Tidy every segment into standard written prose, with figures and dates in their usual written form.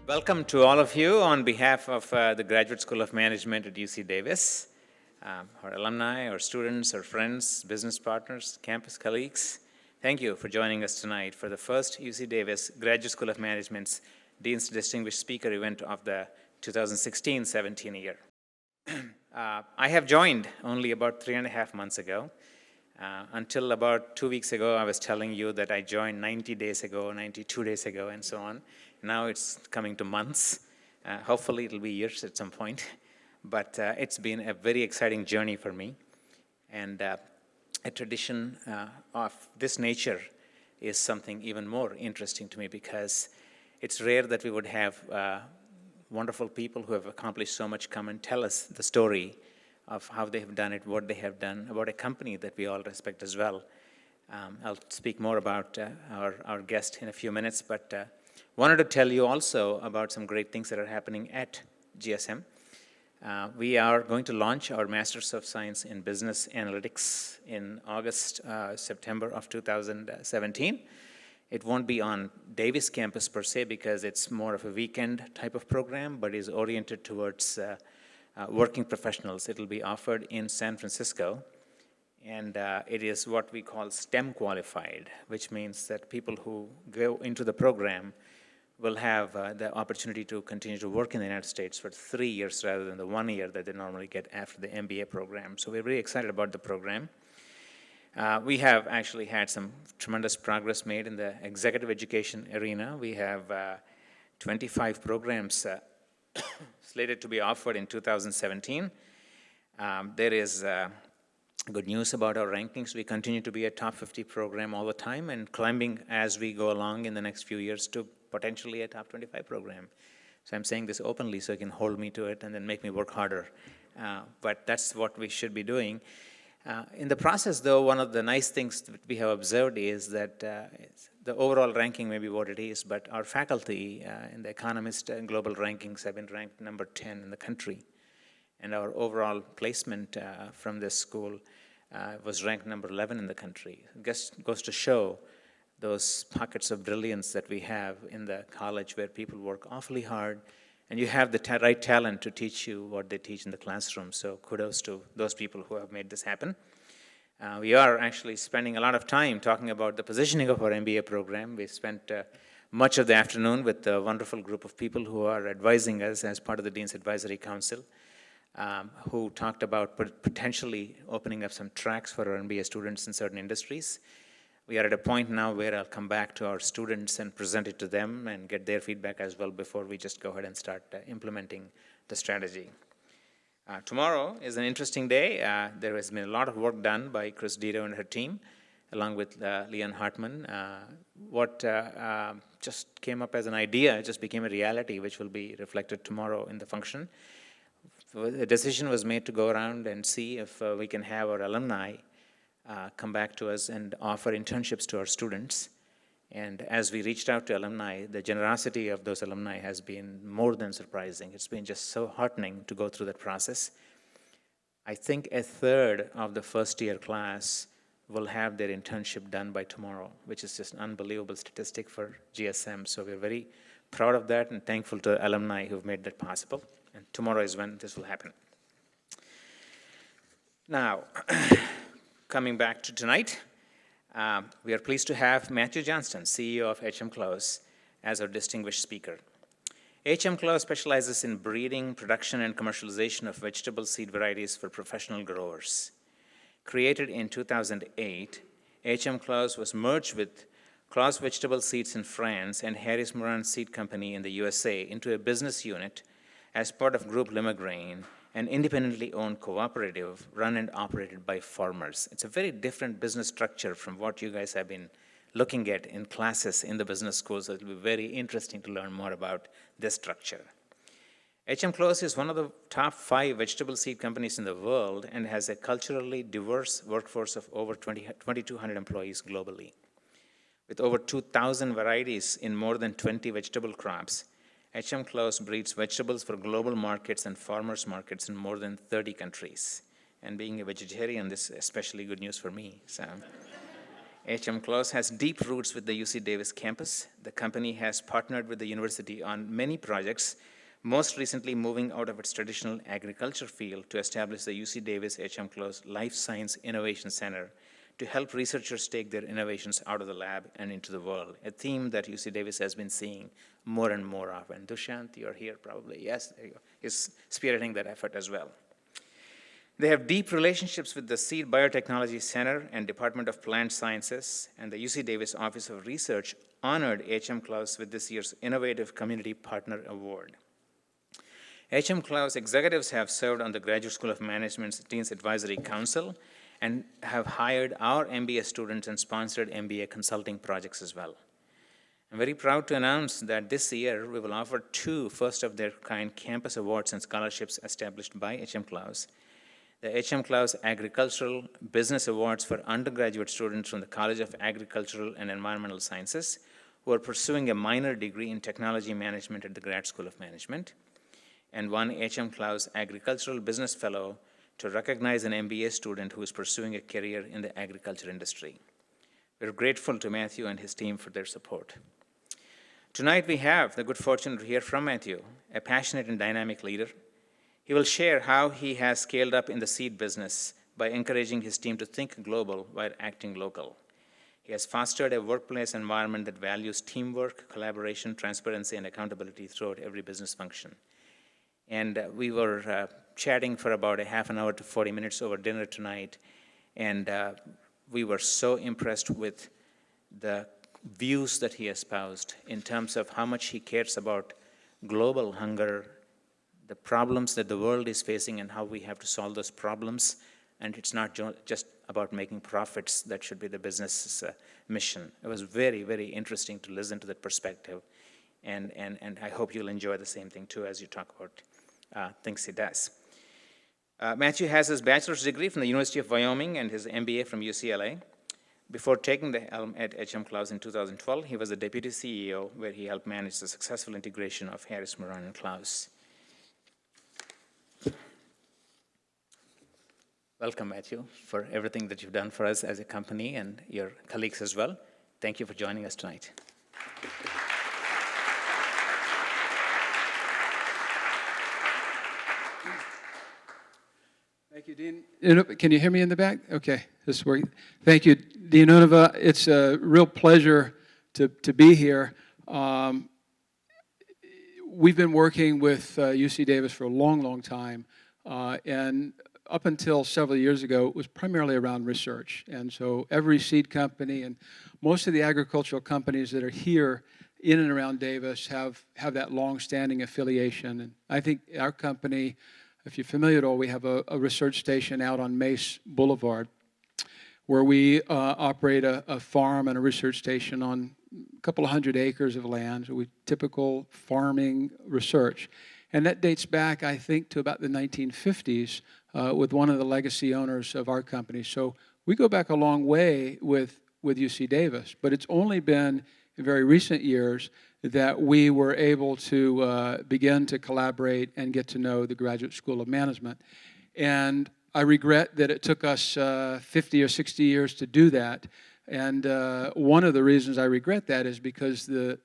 Welcome to all of you on behalf of the Graduate School of Management at UC Davis, our alumni, our students, our friends, business partners, campus colleagues. Thank you for joining us tonight for the first UC Davis Graduate School of Management's Dean's Distinguished Speaker event of the 2016-17 year. I have joined only about 3.5 months ago. Until about 2 weeks ago, I was telling you that I joined 90 days ago, 92 days ago, and so on. Now it's coming to months. Hopefully it'll be years at some point. But it's been a very exciting journey for me. And a tradition of this nature is something even more interesting to me because it's rare that we would have wonderful people who have accomplished so much come and tell us the story of how they have done it, what they have done, about a company that we all respect as well. I'll speak more about our guest in a few minutes, but wanted to tell you also about some great things that are happening at GSM. We are going to launch our Masters of Science in Business Analytics in August, September of 2017. It won't be on Davis campus per se because it's more of a weekend type of program, but is oriented towards working professionals. It'll be offered in San Francisco, and it is what we call STEM qualified, which means that people who go into the program will have the opportunity to continue to work in the United States for 3 years rather than the 1 year that they normally get after the MBA program. So we're really excited about the program. We have actually had some tremendous progress made in the executive education arena. We have 25 programs slated to be offered in 2017. There is good news about our rankings. We continue to be a top 50 program all the time and climbing as we go along in the next few years to potentially a top 25 program. So I'm saying this openly so you can hold me to it and then make me work harder. But that's what we should be doing. In the process, though, one of the nice things that we have observed is that the overall ranking may be what it is, but our faculty in the Economist global rankings have been ranked number 10 in the country. And our overall placement from this school was ranked number 11 in the country. It just goes to show those pockets of brilliance that we have in the college where people work awfully hard, and you have the right talent to teach you what they teach in the classroom. So kudos to those people who have made this happen. We are actually spending a lot of time talking about the positioning of our MBA program. We spent much of the afternoon with a wonderful group of people who are advising us as part of the Dean's Advisory Council, who talked about potentially opening up some tracks for our MBA students in certain industries. We are at a point now where I'll come back to our students and present it to them and get their feedback as well before we just go ahead and start implementing the strategy. Tomorrow is an interesting day. There has been a lot of work done by Chris Dito and her team, along with Leon Hartman. What just came up as an idea just became a reality, which will be reflected tomorrow in the function. So a decision was made to go around and see if we can have our alumni come back to us and offer internships to our students. And as we reached out to alumni, the generosity of those alumni has been more than surprising. It's been just so heartening to go through that process. I think a third of the first-year class will have their internship done by tomorrow, which is just an unbelievable statistic for GSM. So we're very proud of that and thankful to the alumni who've made that possible. And tomorrow is when this will happen. Now, coming back to tonight, we are pleased to have Matthew Johnston, CEO of HM.CLAUSE, as our distinguished speaker. HM.CLAUSE specializes in breeding, production, and commercialization of vegetable seed varieties for professional growers. Created in 2008, HM.CLAUSE was merged with Clause Vegetable Seeds in France and Harris Moran Seed Company in the USA into a business unit as part of Group Limagrain, an independently owned cooperative run and operated by farmers. It's a very different business structure from what you guys have been looking at in classes in the business school, so it'll be very interesting to learn more about this structure. HM.CLAUSE is one of the top 5 vegetable seed companies in the world and has a culturally diverse workforce of over 2,200 employees globally. With over 2,000 varieties in more than 20 vegetable crops, HM.CLAUSE breeds vegetables for global markets and farmers markets in more than 30 countries. And being a vegetarian, this is especially good news for me. So HM.CLAUSE has deep roots with the UC Davis campus. The company has partnered with the university on many projects, most recently moving out of its traditional agriculture field to establish the UC Davis HM.CLAUSE Life Science Innovation Center to help researchers take their innovations out of the lab and into the world, a theme that UC Davis has been seeing more and more of. And Dushyant, you're here probably. Yes, there you go. Is spearheading that effort as well. They have deep relationships with the Seed Biotechnology Center and Department of Plant Sciences, and the UC Davis Office of Research honored HM.CLAUSE with this year's Innovative Community Partner Award. HM.CLAUSE executives have served on the Graduate School of Management's Dean's Advisory Council and have hired our MBA students and sponsored MBA consulting projects as well. I'm very proud to announce that this year we will offer 2 first-of-their-kind campus awards and scholarships established by HM.CLAUSE. The HM.CLAUSE Agricultural Business Awards for undergraduate students from the College of Agricultural and Environmental Sciences who are pursuing a minor degree in technology management at the Grad School of Management, and 1 HM.CLAUSE Agricultural Business Fellow to recognize an MBA student who is pursuing a career in the agriculture industry. We're grateful to Matthew and his team for their support. Tonight we have the good fortune to hear from Matthew, a passionate and dynamic leader. He will share how he has scaled up in the seed business by encouraging his team to think global while acting local. He has fostered a workplace environment that values teamwork, collaboration, transparency, and accountability throughout every business function. And we were chatting for about a half an hour to 40 minutes over dinner tonight, and we were so impressed with the views that he espoused in terms of how much he cares about global hunger, the problems that the world is facing and how we have to solve those problems. And it's not just about making profits that should be the business's mission. It was very, very interesting to listen to that perspective. And I hope you'll enjoy the same thing too as you talk about things he does. Matthew has his bachelor's degree from the University of Wyoming and his MBA from UCLA. Before taking the helm at HM.CLAUSE in 2012, he was the deputy CEO where he helped manage the successful integration of Harris, Moran, and Claus. Welcome, Matthew, for everything that you've done for us as a company and your colleagues as well. Thank you for joining us tonight. Thank you, Dean. Can you hear me in the back? Okay, this is working. Thank you, Dean Unova. It's a real pleasure to be here. We've been working with UC Davis for a long, long time, and up until several years ago, it was primarily around research. And so every seed company and most of the agricultural companies that are here in and around Davis have that long-standing affiliation. And I think our company, if you're familiar at all, we have a research station out on Mace Boulevard where we operate a farm and a research station on a couple of 100 acres of land. So we typical farming research. And that dates back, I think, to about the 1950s with one of the legacy owners of our company. So we go back a long way with UC Davis, but it's only been in very recent years that we were able to begin to collaborate and get to know the Graduate School of Management. And I regret that it took us 50 or 60 years to do that. And one of the reasons I regret that is because the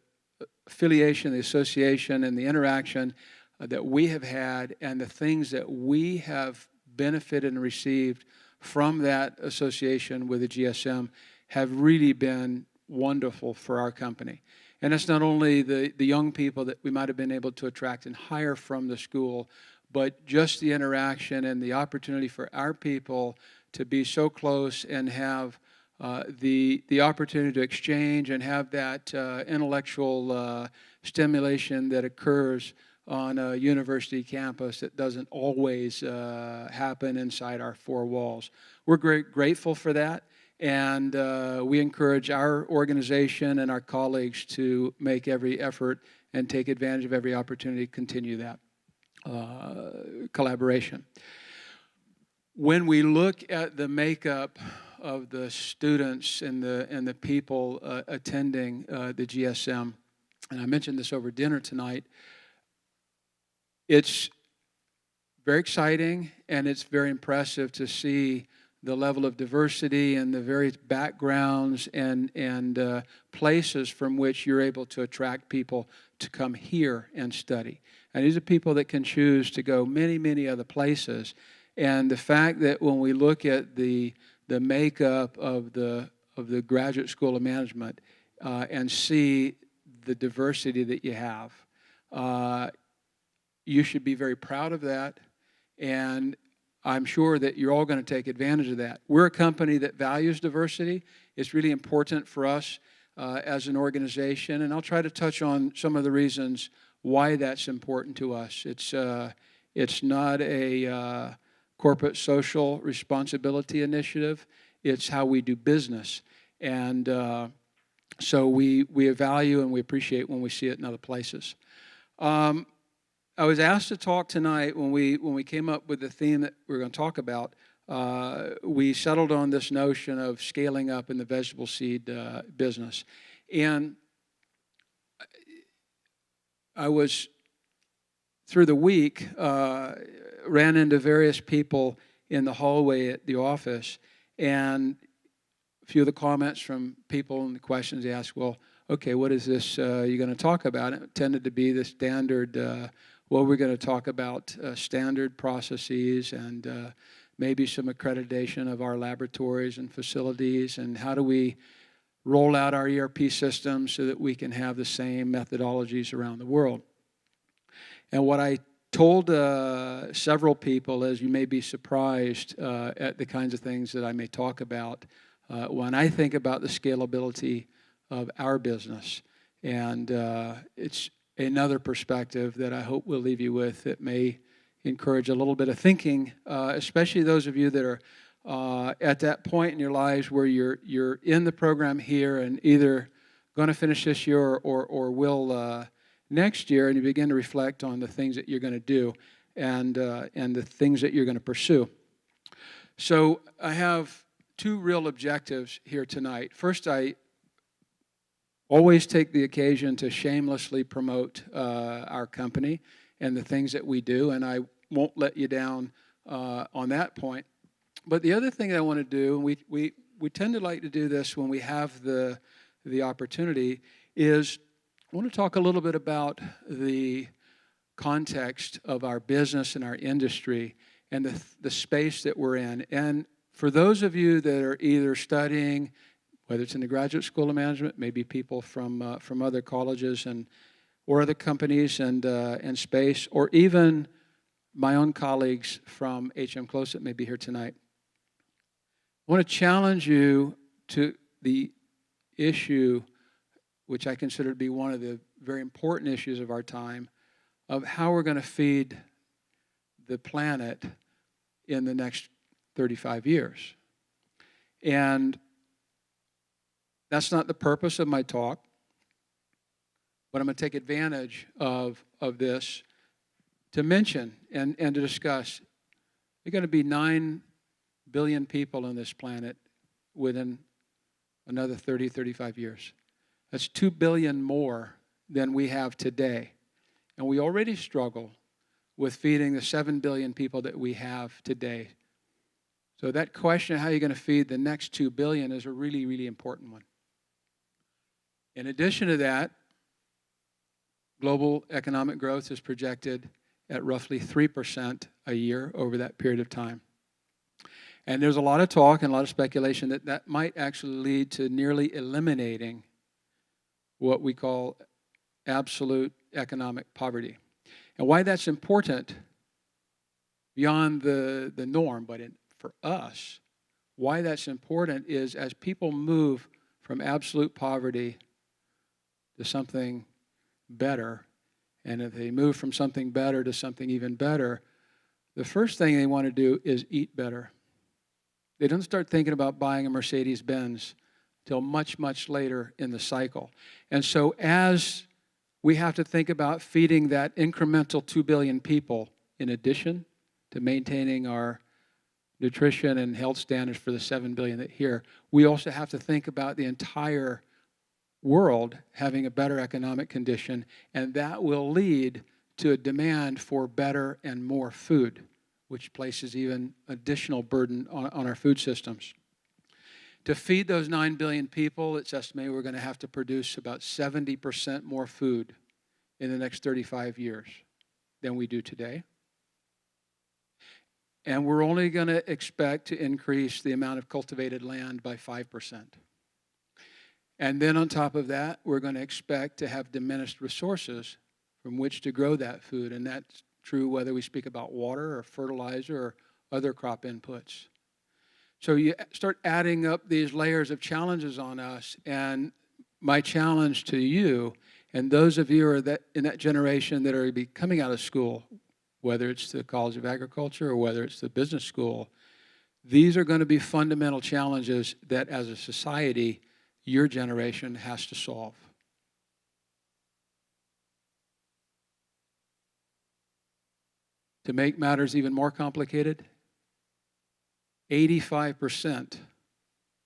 affiliation, the association, and the interaction that we have had and the things that we have benefited and received from that association with the GSM have really been wonderful for our company. And it's not only the young people that we might have been able to attract and hire from the school, but just the interaction and the opportunity for our people to be so close and have the opportunity to exchange and have that intellectual stimulation that occurs on a university campus that doesn't always happen inside our four walls. We're grateful for that, and we encourage our organization and our colleagues to make every effort and take advantage of every opportunity to continue that collaboration. When we look at the makeup of the students and the people attending the GSM, and I mentioned this over dinner tonight, it's very exciting and it's very impressive to see the level of diversity and the various backgrounds and places from which you're able to attract people to come here and study. And these are people that can choose to go many, many other places. And the fact that when we look at the makeup of the Graduate School of Management and see the diversity that you have, you should be very proud of that. And I'm sure that you're all going to take advantage of that. We're a company that values diversity. It's really important for us as an organization, and I'll try to touch on some of the reasons why that's important to us. It's not a corporate social responsibility initiative. It's how we do business. And so we value and we appreciate when we see it in other places. I was asked to talk tonight when we came up with the theme that we're going to talk about. We settled on this notion of scaling up in the vegetable seed business. And I was, through the week, ran into various people in the hallway at the office, and a few of the comments from people and the questions they asked, well, okay, what is this you're going to talk about? It tended to be the standard, well, we're going to talk about standard processes and maybe some accreditation of our laboratories and facilities, and how do we roll out our ERP systems so that we can have the same methodologies around the world. And what I told several people is, you may be surprised at the kinds of things that I may talk about when I think about the scalability of our business. And it's another perspective that I hope we'll leave you with that may encourage a little bit of thinking, especially those of you that are at that point in your lives where you're in the program here and either going to finish this year or will next year, and you begin to reflect on the things that you're going to do and the things that you're going to pursue. So I have two real objectives here tonight. First, I always take the occasion to shamelessly promote our company and the things that we do, and I won't let you down on that point. But the other thing that I want to do, and we tend to like to do this when we have the opportunity, is I want to talk a little bit about the context of our business and our industry and the space that we're in. And for those of you that are either studying, whether it's in the Graduate School of Management, maybe people from other colleges or other companies and space, or even my own colleagues from HM.CLAUSE that may be here tonight, I want to challenge you to the issue, which I consider to be one of the very important issues of our time, of how we're going to feed the planet in the next 35 years. And that's not the purpose of my talk, but I'm going to take advantage of this to mention and to discuss. There are going to be 9 billion people on this planet within another 30, 35 years. That's 2 billion more than we have today. And we already struggle with feeding the 7 billion people that we have today. So that question of how you're going to feed the next 2 billion is a really, really important one. In addition to that, global economic growth is projected at roughly 3% a year over that period of time. And there's a lot of talk and a lot of speculation that might actually lead to nearly eliminating what we call absolute economic poverty. And why that's important beyond the norm, but for us, why that's important is as people move from absolute poverty to something better, and if they move from something better to something even better, the first thing they want to do is eat better. They don't start thinking about buying a Mercedes-Benz till much, much later in the cycle. And so as we have to think about feeding that incremental 2 billion people, in addition to maintaining our nutrition and health standards for the 7 billion that here, we also have to think about the entire world having a better economic condition, and that will lead to a demand for better and more food. which places even additional burden on our food systems. To feed those 9 billion people, it's estimated we're going to have to produce about 70% more food in the next 35 years than we do today. And we're only going to expect to increase the amount of cultivated land by 5%. And then on top of that, we're going to expect to have diminished resources from which to grow that food. And that's true whether we speak about water or fertilizer or other crop inputs. So you start adding up these layers of challenges on us, and my challenge to you, and those of you who are in that generation that are coming out of school, whether it's the College of Agriculture or whether it's the business school, these are going to be fundamental challenges that as a society, your generation has to solve. To make matters even more complicated, 85%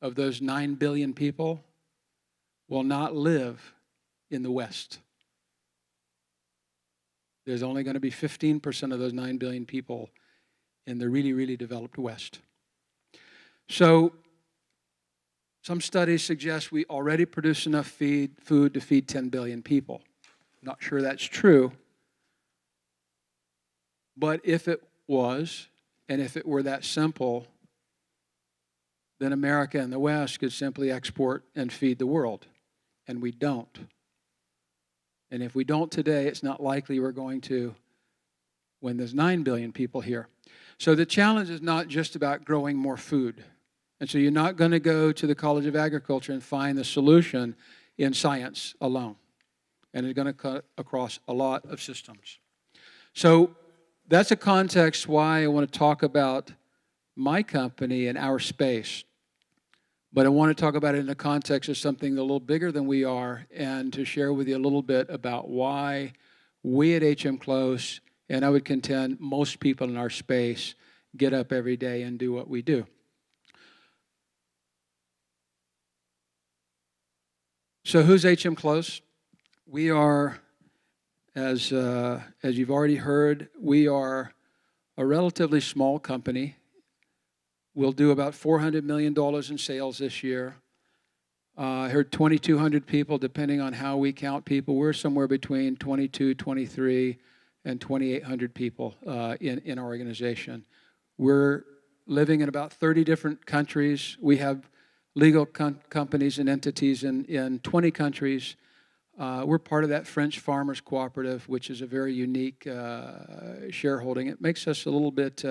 of those 9 billion people will not live in the West. There's only going to be 15% of those 9 billion people in the really, really developed West. So some studies suggest we already produce enough food to feed 10 billion people. Not sure that's true. But if it was, and if it were that simple, then America and the West could simply export and feed the world. And we don't. And if we don't today, it's not likely we're going to when there's 9 billion people here. So the challenge is not just about growing more food. And so you're not going to go to the College of Agriculture and find the solution in science alone. And it's going to cut across a lot of systems. So that's a context why I want to talk about my company and our space. But I want to talk about it in the context of something a little bigger than we are, and to share with you a little bit about why we at HM.CLAUSE, and I would contend most people in our space, get up every day and do what we do. So who's HM.CLAUSE? We are, as you've already heard, we are a relatively small company. We'll do about $400 million in sales this year. I heard 2,200 people, depending on how we count people. We're somewhere between 22, 23, and 2,800 people in our organization. We're living in about 30 different countries. We have legal companies and entities in 20 countries. We're part of that French Farmers Cooperative, which is a very unique shareholding. It makes us a little bit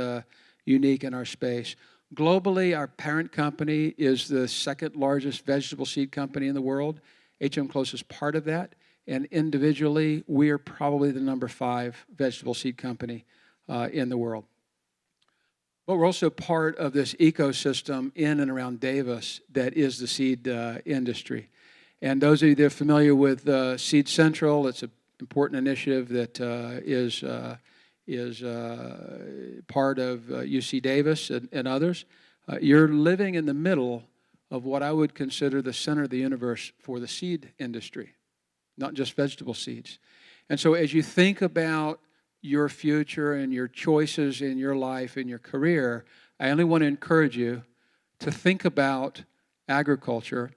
unique in our space. Globally, our parent company is the second largest vegetable seed company in the world. HM.CLAUSE is part of that. And individually, we are probably the number 5 vegetable seed company in the world. But we're also part of this ecosystem in and around Davis that is the seed industry. And those of you that are familiar with Seed Central, it's an important initiative that is part of UC Davis and others. You're living in the middle of what I would consider the center of the universe for the seed industry, not just vegetable seeds. And so as you think about your future and your choices in your life and your career, I only want to encourage you to think about agriculture.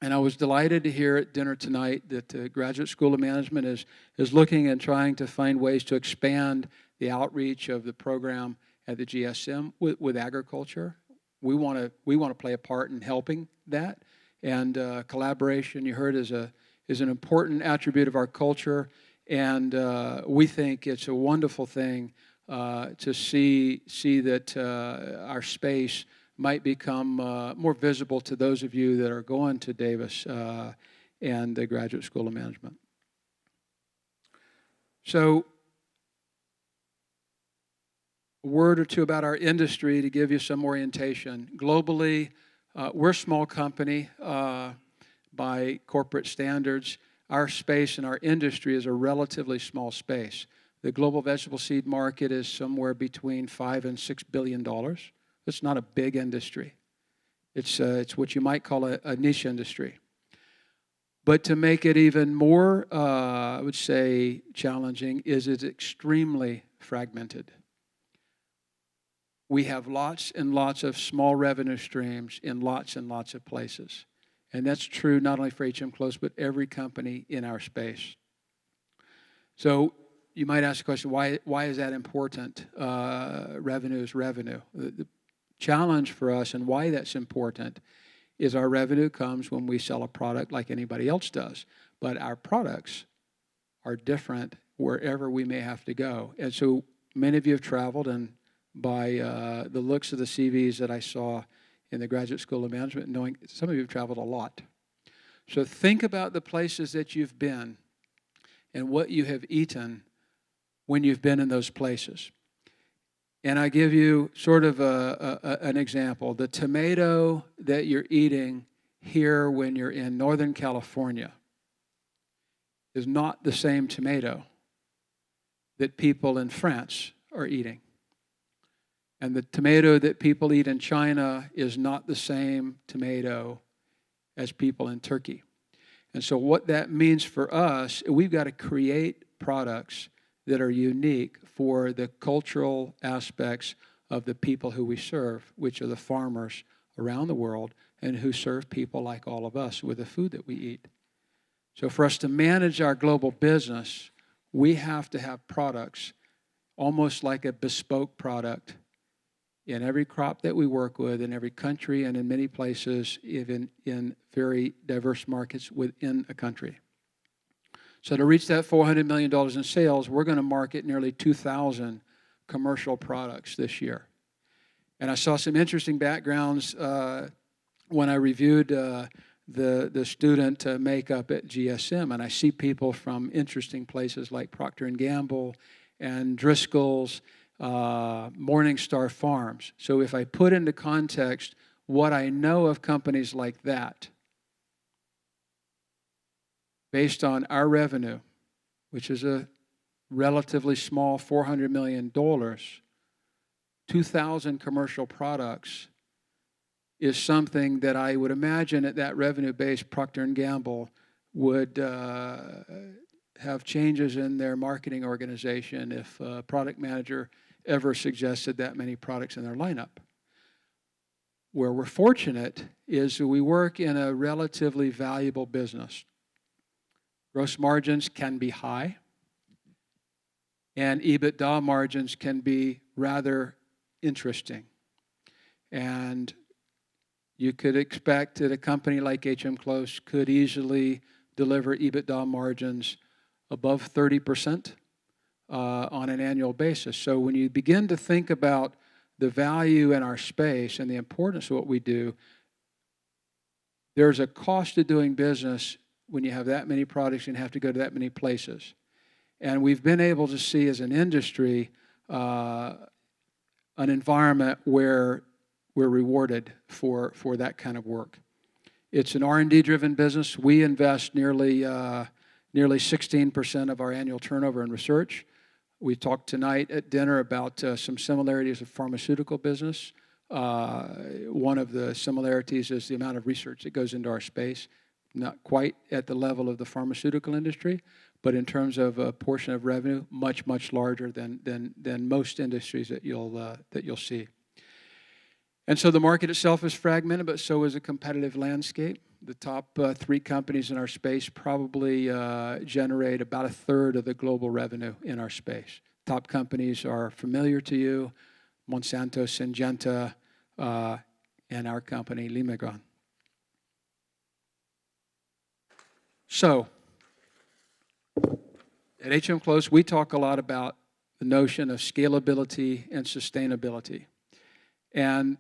And I was delighted to hear at dinner tonight that the Graduate School of Management is looking and trying to find ways to expand the outreach of the program at the GSM with agriculture. We want to play a part in helping that. And collaboration, you heard, is an important attribute of our culture. And we think it's a wonderful thing to see that our space might become more visible to those of you that are going to Davis and the Graduate School of Management. So, a word or two about our industry to give you some orientation. Globally, we're a small company by corporate standards. Our space and our industry is a relatively small space. The global vegetable seed market is somewhere between $5 and $6 billion. It's not a big industry. It's what you might call a niche industry. But to make it even more, I would say, challenging, is it's extremely fragmented. we have lots and lots of small revenue streams in lots and lots of places. And that's true not only for HM.CLAUSE, but every company in our space. So you might ask the question, why is that important? Revenue is revenue. The challenge for us and why that's important is our revenue comes when we sell a product like anybody else does. But our products are different wherever we may have to go. And so many of you have traveled, and by the looks of the CVs that I saw in the Graduate School of Management, knowing some of you have traveled a lot. So think about the places that you've been and what you have eaten when you've been in those places. And I give you sort of an example. The tomato that you're eating here when you're in Northern California is not the same tomato that people in France are eating. And the tomato that people eat in China is not the same tomato as people in Turkey. And so what that means for us, we've got to create products that are unique for the cultural aspects of the people who we serve, which are the farmers around the world and who serve people like all of us with the food that we eat. So for us to manage our global business, we have to have products almost like a bespoke product in every crop that we work with, in every country, and in many places, even in very diverse markets within a country. So to reach that $400 million in sales, we're going to market nearly 2,000 commercial products this year. And I saw some interesting backgrounds when I reviewed the student makeup at GSM, and I see people from interesting places like Procter & Gamble and Driscoll's, Morningstar Farms. So if I put into context what I know of companies like that, based on our revenue, which is a relatively small $400 million, 2,000 commercial products is something that I would imagine at that revenue base, Procter & Gamble would have changes in their marketing organization if a product manager ever suggested that many products in their lineup. Where we're fortunate is that we work in a relatively valuable business. Gross margins can be high, and EBITDA margins can be rather interesting. And you could expect that a company like HM.CLAUSE could easily deliver EBITDA margins above 30% on an annual basis. So when you begin to think about the value in our space and the importance of what we do, there's a cost to doing business when you have that many products and have to go to that many places. And we've been able to see as an industry an environment where we're rewarded for that kind of work. It's an R&D-driven business. We invest nearly 16% of our annual turnover in research. We talked tonight at dinner about some similarities of pharmaceutical business. One of the similarities is the amount of research that goes into our space. Not quite at the level of the pharmaceutical industry, but in terms of a portion of revenue, much, much larger than most industries that you'll see. And so the market itself is fragmented, but so is a competitive landscape. The top 3 companies in our space probably generate about 1/3 of the global revenue in our space. Top companies are familiar to you: Monsanto, Syngenta, and our company, Limagran. So, at HM.CLAUSE, we talk a lot about the notion of scalability and sustainability. And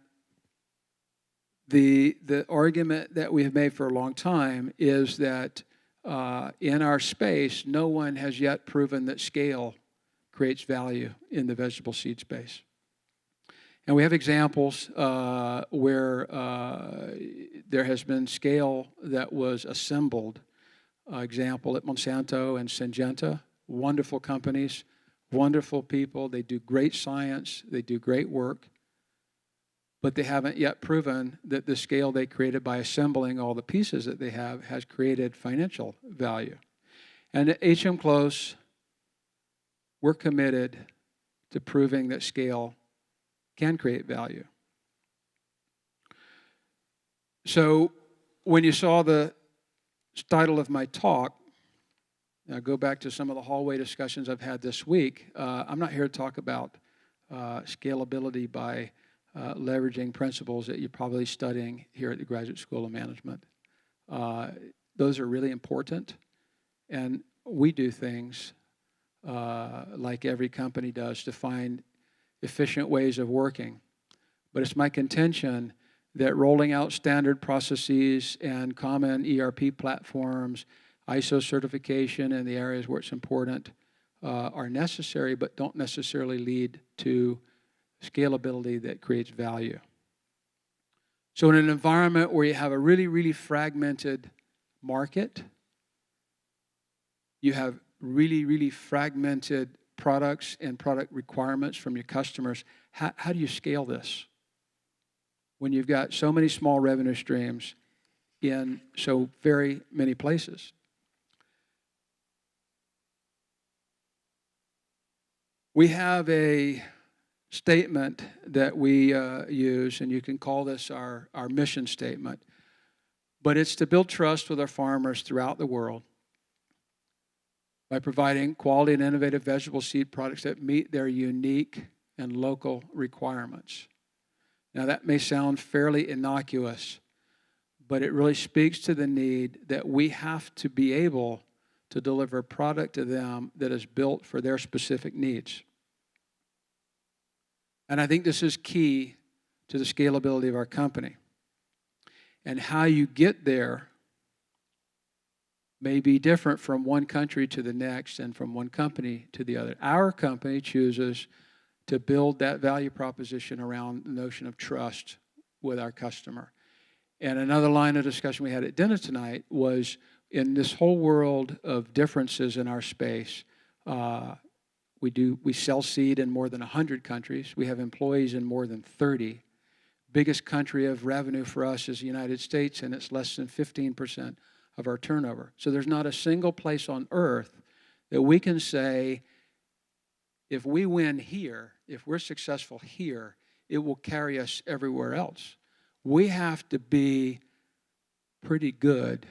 the argument that we have made for a long time is that in our space, no one has yet proven that scale creates value in the vegetable seed space. And we have examples where there has been scale that was assembled. Example at Monsanto and Syngenta, wonderful companies, wonderful people. They do great science, they do great work, but they haven't yet proven that the scale they created by assembling all the pieces that they have has created financial value. And at HM.CLAUSE, we're committed to proving that scale can create value. So when you saw the title of my talk, now go back to some of the hallway discussions I've had this week. I'm not here to talk about scalability by leveraging principles that you're probably studying here at the Graduate School of Management. Those are really important, and we do things like every company does to find efficient ways of working. But it's my contention that rolling out standard processes and common ERP platforms, ISO certification in the areas where it's important are necessary, but don't necessarily lead to scalability that creates value. So in an environment where you have a really, really fragmented market, you have really, really fragmented products and product requirements from your customers, how do you scale this when you've got so many small revenue streams in so very many places? We have a statement that we use, and you can call this our mission statement, but it's to build trust with our farmers throughout the world by providing quality and innovative vegetable seed products that meet their unique and local requirements. Now, that may sound fairly innocuous, but it really speaks to the need that we have to be able to deliver a product to them that is built for their specific needs. And I think this is key to the scalability of our company. And how you get there may be different from one country to the next and from one company to the other. Our company chooses to build that value proposition around the notion of trust with our customer. And another line of discussion we had at dinner tonight was, in this whole world of differences in our space, we sell seed in more than 100 countries. We have employees in more than 30. Biggest country of revenue for us is the United States, and it's less than 15% of our turnover. So there's not a single place on earth that we can say, if we win here, if we're successful here, it will carry us everywhere else. We have to be pretty good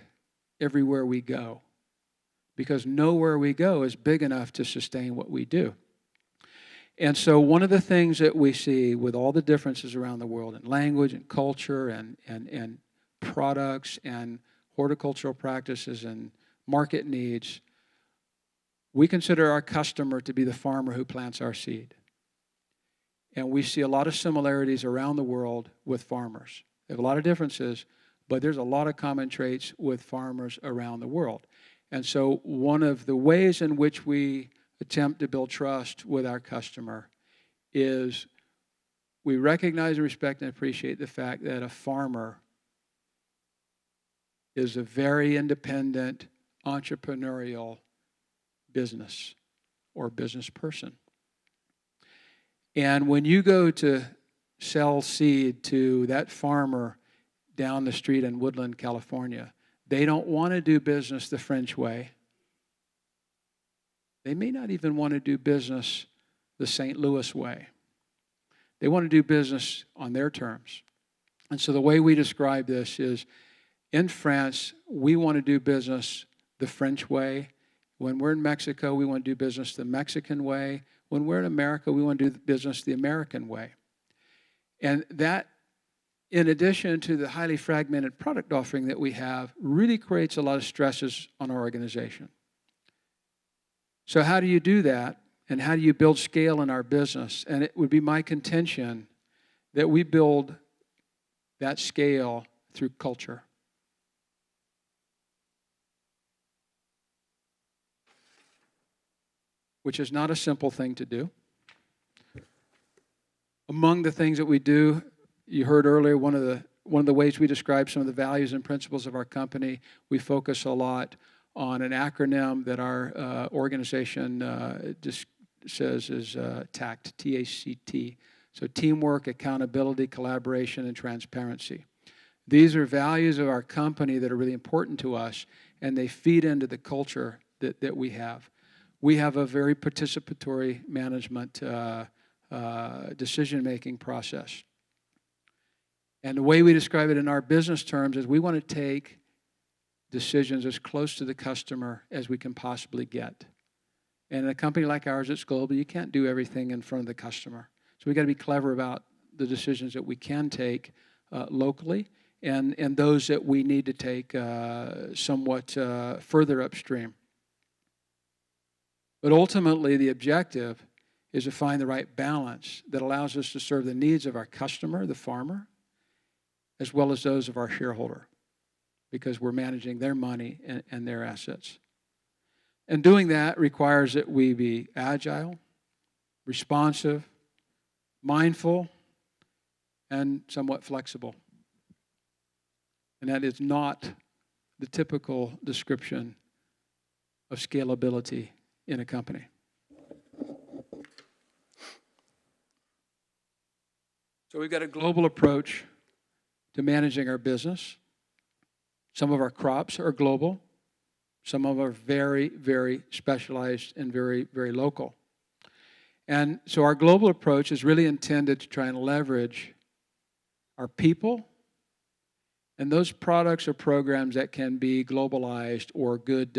everywhere we go, because nowhere we go is big enough to sustain what we do. And so one of the things that we see with all the differences around the world in language and culture and products and horticultural practices and market needs, we consider our customer to be the farmer who plants our seed. And we see a lot of similarities around the world with farmers. They have a lot of differences, but there's a lot of common traits with farmers around the world. And so one of the ways in which we attempt to build trust with our customer is we recognize and respect and appreciate the fact that a farmer is a very independent, entrepreneurial business or business person. And when you go to sell seed to that farmer down the street in Woodland, California, they don't want to do business the French way. They may not even want to do business the St. Louis way. They want to do business on their terms. And so the way we describe this is, in France, we want to do business the French way. When we're in Mexico, we want to do business the Mexican way. When we're in America, we want to do business the American way. And that, in addition to the highly fragmented product offering that we have, really creates a lot of stresses on our organization. So how do you do that, and how do you build scale in our business? And it would be my contention that we build that scale through culture. Which is not a simple thing to do. Among the things that we do, you heard earlier, one of the ways we describe some of the values and principles of our company, we focus a lot on an acronym that our organization just says is TACT, T-A-C-T. So teamwork, accountability, collaboration, and transparency. These are values of our company that are really important to us, and they feed into the culture that we have. We have a very participatory management decision-making process. And the way we describe it in our business terms is we want to take decisions as close to the customer as we can possibly get. And in a company like ours that's global, you can't do everything in front of the customer. So we've got to be clever about the decisions that we can take locally and those that we need to take somewhat further upstream. But ultimately, the objective is to find the right balance that allows us to serve the needs of our customer, the farmer, as well as those of our shareholder, because we're managing their money and their assets. And doing that requires that we be agile, responsive, mindful, and somewhat flexible. And that is not the typical description of scalability in a company. So we've got a global approach to managing our business. Some of our crops are global. Some of them are very, very specialized and very, very local. And so our global approach is really intended to try and leverage our people and those products or programs that can be globalized, or good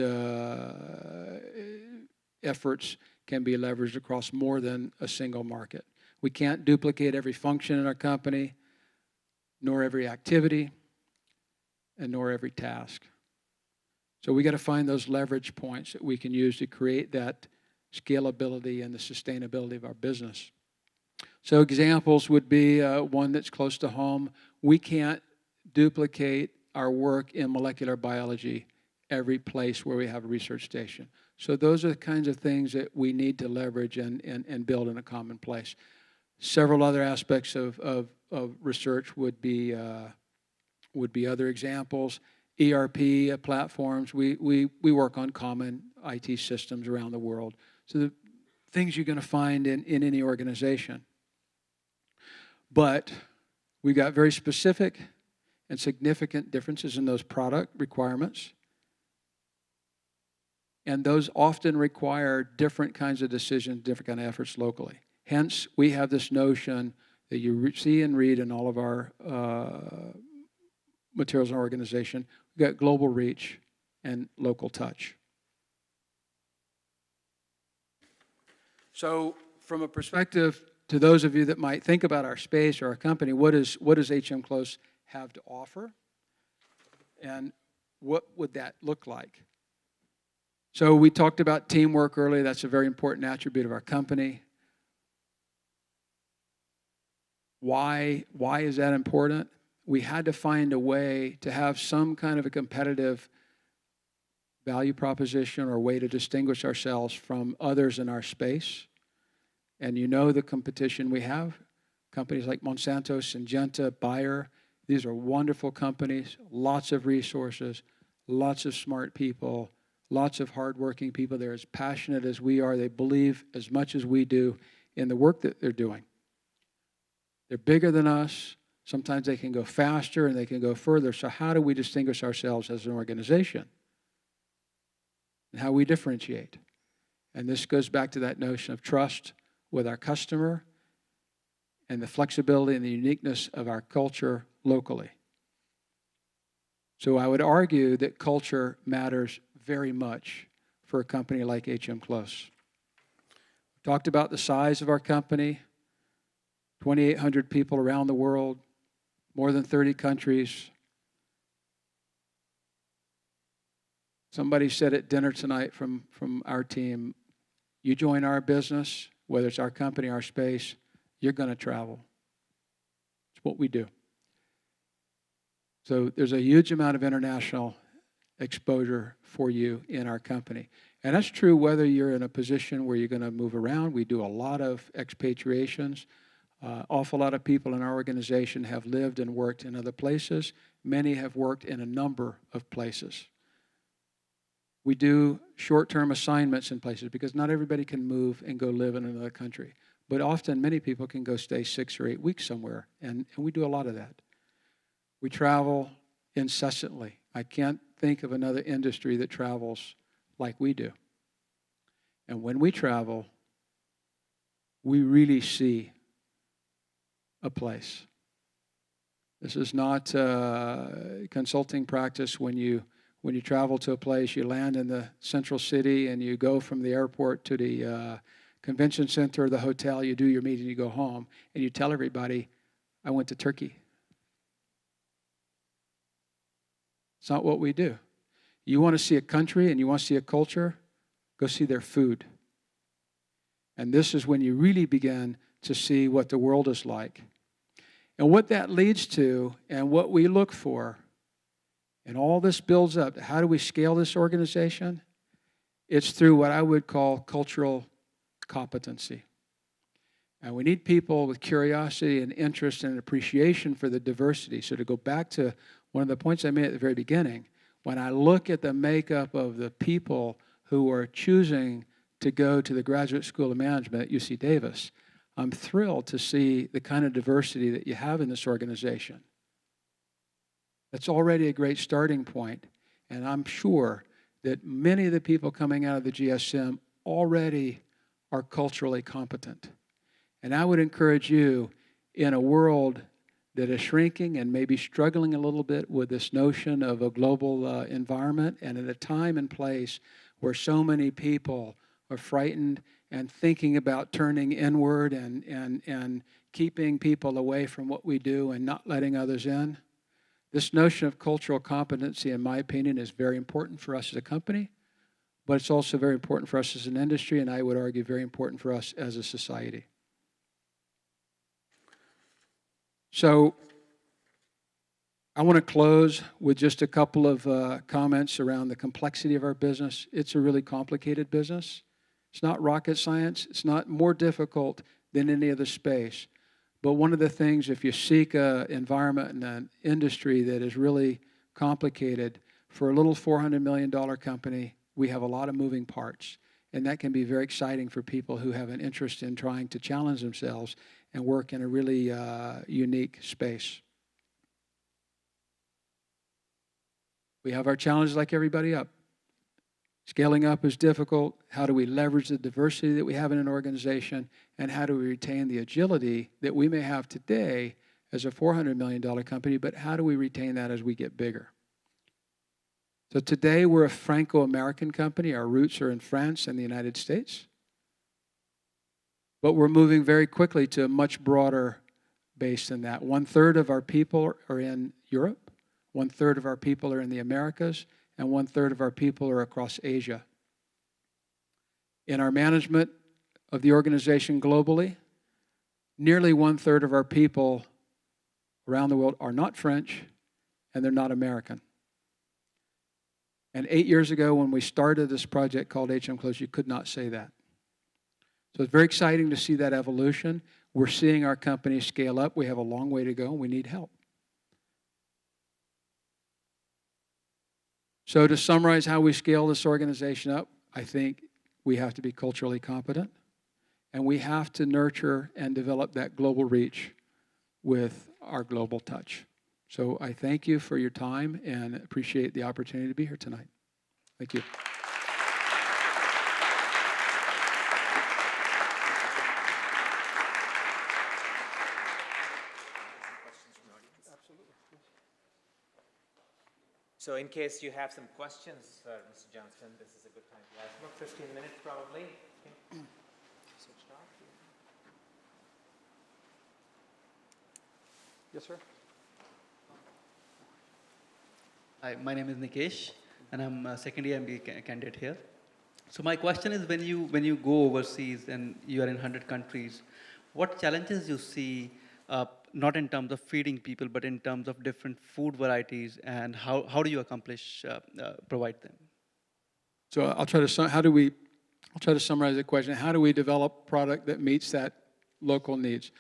efforts can be leveraged across more than a single market. We can't duplicate every function in our company, nor every activity, and nor every task. So we got to find those leverage points that we can use to create that scalability and the sustainability of our business. So examples would be one that's close to home. We can't duplicate our work in molecular biology every place where we have a research station. So those are the kinds of things that we need to leverage and build in a common place. Several other aspects of research would be other examples. ERP platforms. We work on common IT systems around the world. So the things you're going to find in any organization. But we've got very specific and significant differences in those product requirements. And those often require different kinds of decisions, different kind of efforts locally. Hence, we have this notion that you see and read in all of our materials in our organization. We've got global reach and local touch. So from a perspective to those of you that might think about our space or our company, what does HM.CLAUSE have to offer? And what would that look like? So we talked about teamwork earlier. That's a very important attribute of our company. Why is that important? We had to find a way to have some kind of a competitive value proposition or way to distinguish ourselves from others in our space. And you know the competition we have. Companies like Monsanto, Syngenta, Bayer. These are wonderful companies, lots of resources, lots of smart people, lots of hardworking people. They're as passionate as we are. They believe as much as we do in the work that they're doing. They're bigger than us. Sometimes they can go faster and they can go further. So how do we distinguish ourselves as an organization? And how we differentiate? And this goes back to that notion of trust with our customer and the flexibility and the uniqueness of our culture locally. So I would argue that culture matters very much for a company like HM.CLAUSE. We talked about the size of our company, 2,800 people around the world, more than 30 countries. Somebody said at dinner tonight from our team, you join our business, whether it's our company, our space, you're going to travel. It's what we do. So there's a huge amount of international exposure for you in our company. And that's true whether you're in a position where you're going to move around. We do a lot of expatriations. Awful lot of people in our organization have lived and worked in other places. Many have worked in a number of places. We do short-term assignments in places because not everybody can move and go live in another country. But often many people can go stay 6 or 8 weeks somewhere, and we do a lot of that. We travel incessantly. I can't think of another industry that travels like we do. And when we travel, we really see a place. This is not consulting practice when you travel to a place, you land in the central city and you go from the airport to the convention center or the hotel, you do your meeting, you go home, and you tell everybody, I went to Turkey. It's not what we do. You want to see a country and you want to see a culture, go see their food. And this is when you really begin to see what the world is like. And what that leads to and what we look for, and all this builds up to how do we scale this organization? It's through what I would call cultural competency. And we need people with curiosity and interest and appreciation for the diversity. So to go back to one of the points I made at the very beginning, when I look at the makeup of the people who are choosing to go to the Graduate School of Management at UC Davis, I'm thrilled to see the kind of diversity that you have in this organization. That's already a great starting point, and I'm sure that many of the people coming out of the GSM already are culturally competent. And I would encourage you, in a world that is shrinking and maybe struggling a little bit with this notion of a global environment, and at a time and place where so many people are frightened and thinking about turning inward and keeping people away from what we do and not letting others in, this notion of cultural competency, in my opinion, is very important for us as a company, but it's also very important for us as an industry, and I would argue very important for us as a society. So I want to close with just a couple of comments around the complexity of our business. It's a really complicated business. It's not rocket science. It's not more difficult than any other space. But one of the things, if you seek an environment and an industry that is really complicated, for a little $400 million company, we have a lot of moving parts. And that can be very exciting for people who have an interest in trying to challenge themselves and work in a really unique space. We have our challenges like everybody up. Scaling up is difficult. How do we leverage the diversity that we have in an organization? And how do we retain the agility that we may have today as a $400 million company, but how do we retain that as we get bigger? So today we're a Franco-American company. Our roots are in France and the United States. But we're moving very quickly to a much broader base than that. 1/3 of our people are in Europe. 1/3 of our people are in the Americas. And 1/3 of our people are across Asia. In our management of the organization globally, nearly 1/3 of our people around the world are not French, and they're not American. And 8 years ago, when we started this project called HM.CLAUSE, you could not say that. So it's very exciting to see that evolution. We're seeing our company scale up. We have a long way to go, and we need help. So to summarize how we scale this organization up, I think we have to be culturally competent, and we have to nurture and develop that global reach with our global touch. So I thank you for your time and appreciate the opportunity to be here tonight. Thank you. So in case you have some questions, Mr. Johnston, this is a good time to ask. About 15 minutes probably. Okay. Switched off. Yes, sir. Hi, my name is Nikesh, and I'm a second year MBA candidate here. So my question is, when you go overseas and you are in 100 countries, what challenges you see, not in terms of feeding people, but in terms of different food varieties, and how do you provide them? So I'll try to summarize the question. How do we develop product that meets that local needs?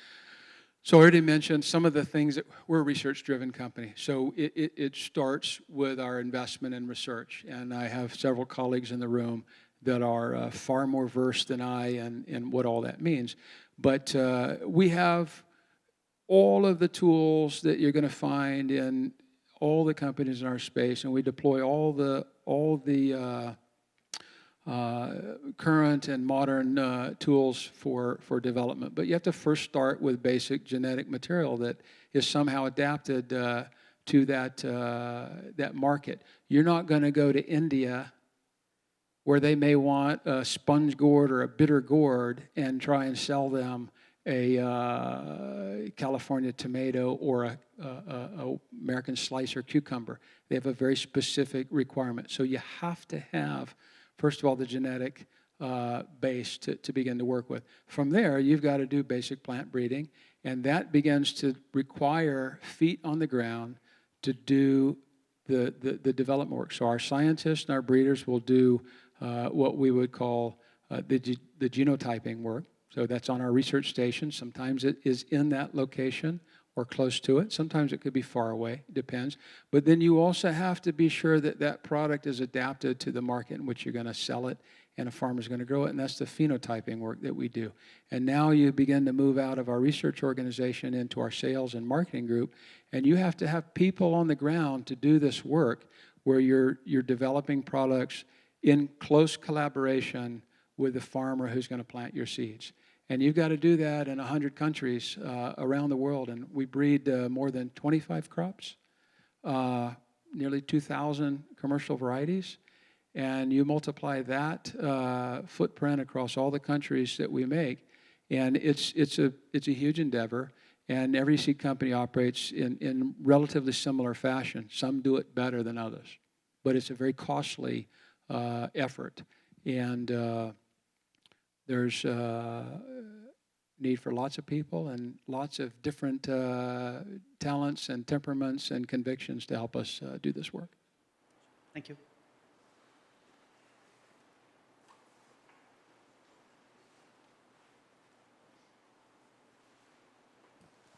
So I already mentioned some of the things that we're a research-driven company. So it starts with our investment in research. And I have several colleagues in the room that are far more versed than I in what all that means. But we have all of the tools that you're going to find in all the companies in our space, and we deploy all the current and modern tools for development. But you have to first start with basic genetic material that is somehow adapted to that market. You're not going to go to India where they may want a sponge gourd or a bitter gourd and try and sell them a California tomato or a American slicer cucumber. They have a very specific requirement. So you have to have, first of all, the genetic base to begin to work with. From there, you've got to do basic plant breeding, and that begins to require feet on the ground to do the development work. So our scientists and our breeders will do what we would call the genotyping work. So that's on our research station. Sometimes it is in that location or close to it. Sometimes it could be far away, depends. But then you also have to be sure that that product is adapted to the market in which you're going to sell it and a farmer's going to grow it, and that's the phenotyping work that we do. And now you begin to move out of our research organization into our sales and marketing group, and you have to have people on the ground to do this work where you're developing products in close collaboration with the farmer who's going to plant your seeds. And you've got to do that in 100 countries around the world. And we breed more than 25 crops, nearly 2,000 commercial varieties. And you multiply that footprint across all the countries that we make, and it's a huge endeavor. And every seed company operates in relatively similar fashion. Some do it better than others, but it's a very costly effort. And there's need for lots of people and lots of different talents and temperaments and convictions to help us do this work. Thank you.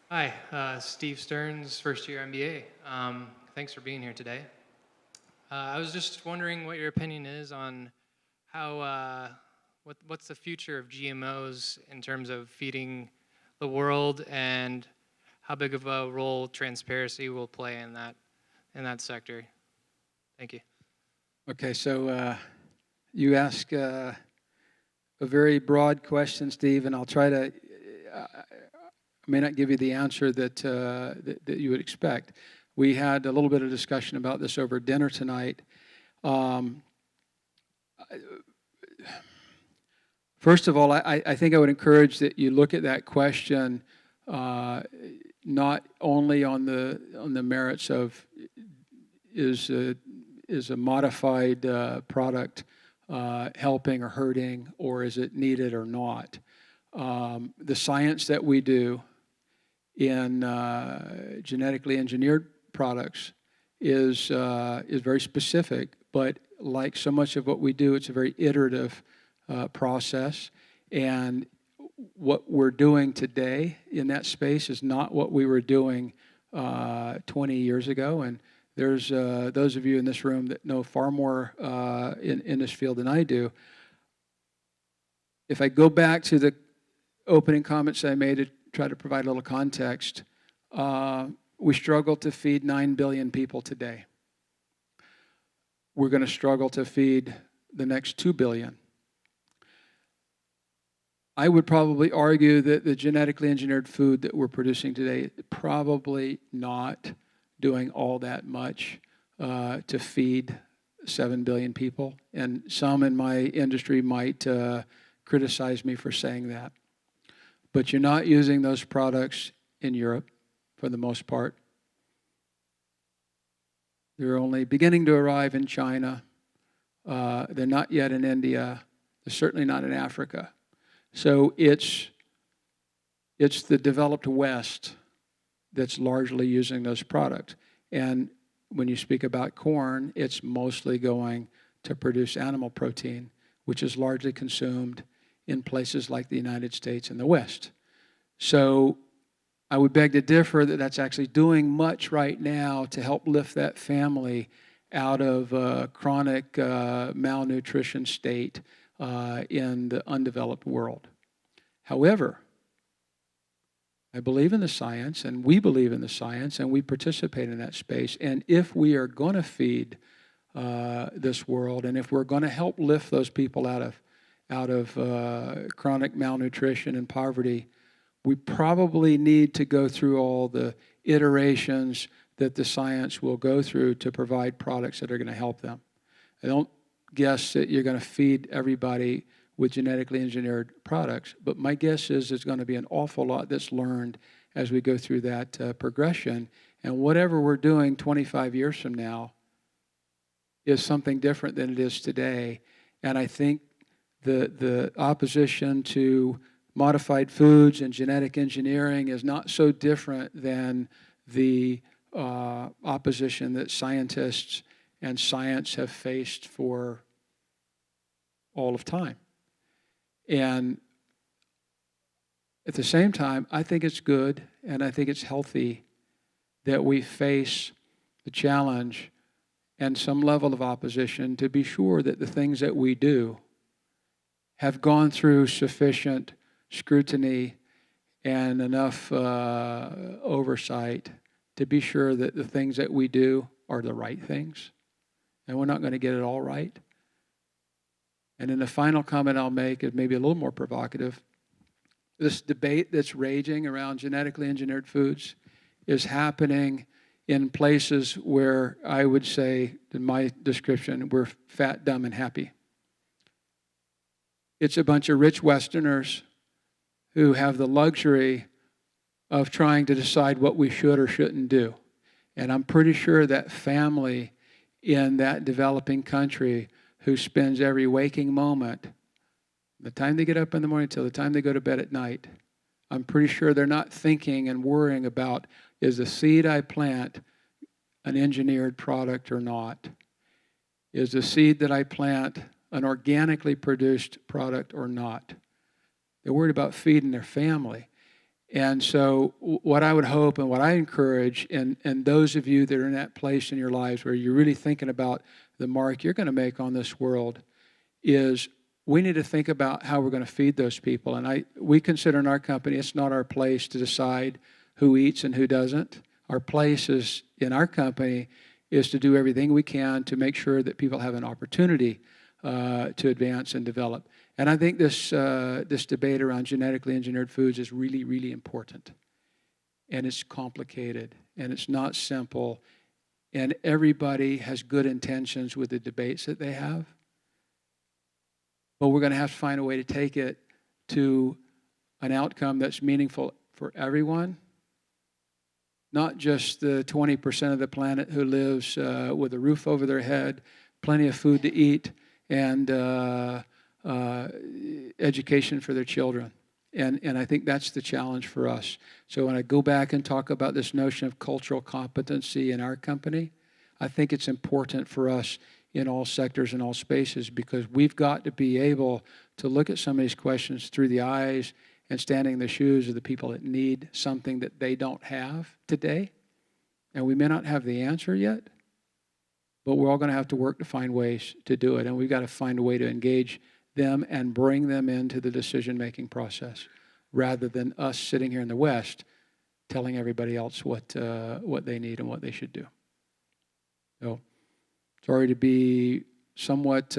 Hi, Steve Stearns, first year MBA. Thanks for being here today. I was just wondering what your opinion is on how, what's the future of GMOs in terms of feeding the world, and how big of a role transparency will play in that sector. Thank you. Okay, so you ask a very broad question, Steve, and I'll try to. I may not give you the answer that you would expect. We had a little bit of discussion about this over dinner tonight. First of all, I think I would encourage that you look at that question not only on the merits of is a modified product helping or hurting, or is it needed or not. The science that we do in genetically engineered products is very specific, but like so much of what we do, it's a very iterative process. And what we're doing today in that space is not what we were doing 20 years ago. And there's those of you in this room that know far more in this field than I do. If I go back to the opening comments I made to try to provide a little context, we struggle to feed 9 billion people today. We're going to struggle to feed the next 2 billion. I would probably argue that the genetically engineered food that we're producing today is probably not doing all that much to feed 7 billion people. And some in my industry might criticize me for saying that. But you're not using those products in Europe for the most part. They're only beginning to arrive in China. They're not yet in India. They're certainly not in Africa. So it's the developed West that's largely using those products. And when you speak about corn, it's mostly going to produce animal protein, which is largely consumed in places like the United States and the West. So I would beg to differ that that's actually doing much right now to help lift that family out of a chronic malnutrition state in the undeveloped world. However, I believe in the science, and we believe in the science, and we participate in that space. And if we are going to feed this world. And if we're going to help lift those people out of chronic malnutrition and poverty, we probably need to go through all the iterations that the science will go through to provide products that are going to help them. I don't guess that you're going to feed everybody with genetically engineered products, but my guess is there's going to be an awful lot that's learned as we go through that progression. And whatever we're doing 25 years from now is something different than it is today. And I think the opposition to modified foods and genetic engineering is not so different than the opposition that scientists and science have faced for all of time. And at the same time, I think it's good and I think it's healthy that we face the challenge and some level of opposition to be sure that the things that we do have gone through sufficient scrutiny and enough oversight to be sure that the things that we do are the right things. And we're not going to get it all right. And then the final comment I'll make is maybe a little more provocative. This debate that's raging around genetically engineered foods is happening in places where I would say, in my description, we're fat, dumb, and happy. It's a bunch of rich Westerners who have the luxury of trying to decide what we should or shouldn't do. And I'm pretty sure that family in that developing country who spends every waking moment, the time they get up in the morning till the time they go to bed at night, I'm pretty sure they're not thinking and worrying about, is the seed I plant an engineered product or not? Is the seed that I plant an organically produced product or not? They're worried about feeding their family. And so what I would hope and what I encourage, and those of you that are in that place in your lives where you're really thinking about the mark you're going to make on this world, is we need to think about how we're going to feed those people. And we consider in our company, it's not our place to decide who eats and who doesn't. Our place is, in our company, is to do everything we can to make sure that people have an opportunity to advance and develop. And I think this debate around genetically engineered foods is really, really important. And it's complicated, and it's not simple. And everybody has good intentions with the debates that they have. But we're going to have to find a way to take it to an outcome that's meaningful for everyone, not just the 20% of the planet who lives with a roof over their head, plenty of food to eat, and education for their children. And I think that's the challenge for us. So when I go back and talk about this notion of cultural competency in our company, I think it's important for us in all sectors and all spaces, because we've got to be able to look at some of these questions through the eyes and standing in the shoes of the people that need something that they don't have today. And we may not have the answer yet, but we're all going to have to work to find ways to do it. And we've got to find a way to engage them and bring them into the decision-making process, rather than us sitting here in the West telling everybody else what they need and what they should do. So, sorry to be somewhat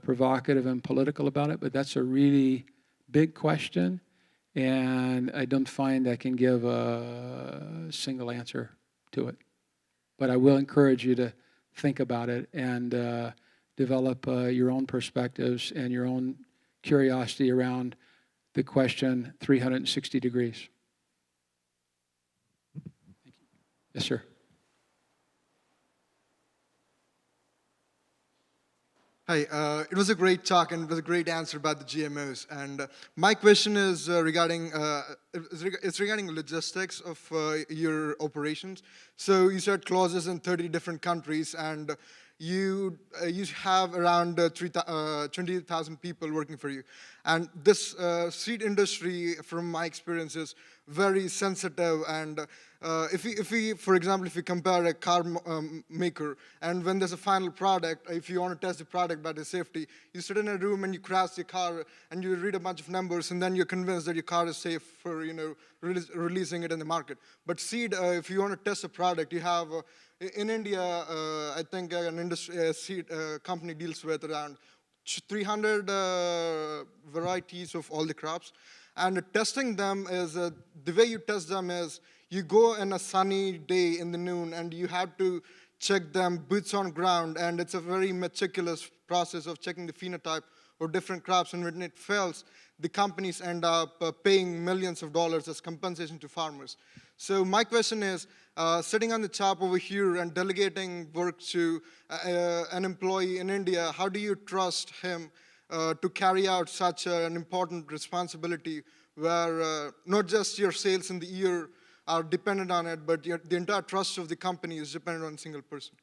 provocative and political about it, but that's a really big question, and I don't find I can give a single answer to it. But I will encourage you to think about it and develop your own perspectives and your own curiosity around the question 360 degrees. Thank you. Yes, sir. Hi, it was a great talk and it was a great answer about the GMOs. And my question is regarding logistics of your operations. So you said clauses in 30 different countries, and you have around 20,000 people working for you. And this seed industry, from my experience, is very sensitive. And if we, for example, if you compare a car maker, and when there's a final product, if you want to test the product by the safety, you sit in a room and you crash your car and you read a bunch of numbers, and then you're convinced that your car is safe for releasing it in the market. But seed, if you want to test a product, you have in India, I think an industry seed company deals with around 300 varieties of all the crops. And testing them is, the way you test them is, you go in a sunny day in the noon and you have to check them boots on ground, and it's a very meticulous process of checking the phenotype of different crops, and when it fails, the companies end up paying millions of dollars as compensation to farmers. So my question is, sitting on the top over here and delegating work to an employee in India, how do you trust him to carry out such an important responsibility where not just your sales in the year are dependent on it, but the entire trust of the company is dependent on a single person?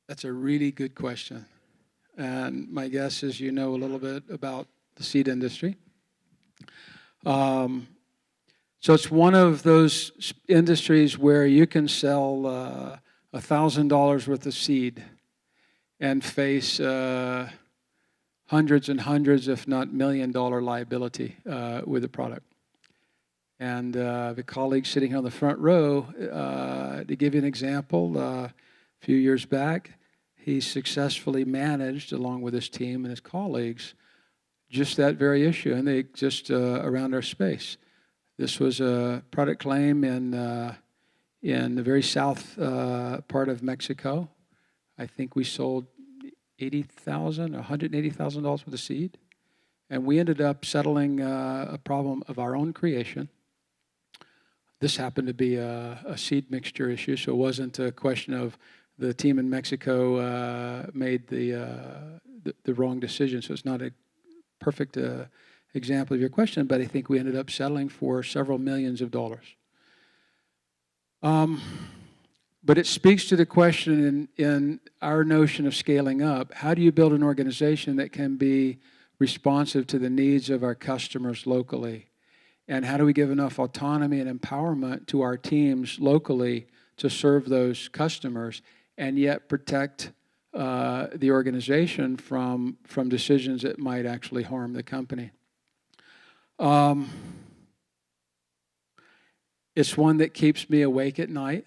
That's a really good question. And my guess is you know a little bit about the seed industry. So it's one of those industries where you can sell $1,000 worth of seed and face hundreds and hundreds, if not $1 million liability with the product. And the colleague sitting here on the front row, to give you an example, a few years back, he successfully managed, along with his team and his colleagues, just that very issue, and they exist around our space. This was a product claim in the very south part of Mexico. I think we sold $180,000 worth of seed, and we ended up settling a problem of our own creation. This happened to be a seed mixture issue, so it wasn't a question of the team in Mexico made the wrong decision. So it's not a perfect example of your question, but I think we ended up settling for several millions of dollars. But it speaks to the question in our notion of scaling up. How do you build an organization that can be responsive to the needs of our customers locally? And how do we give enough autonomy and empowerment to our teams locally to serve those customers and yet protect the organization from decisions that might actually harm the company? It's one that keeps me awake at night,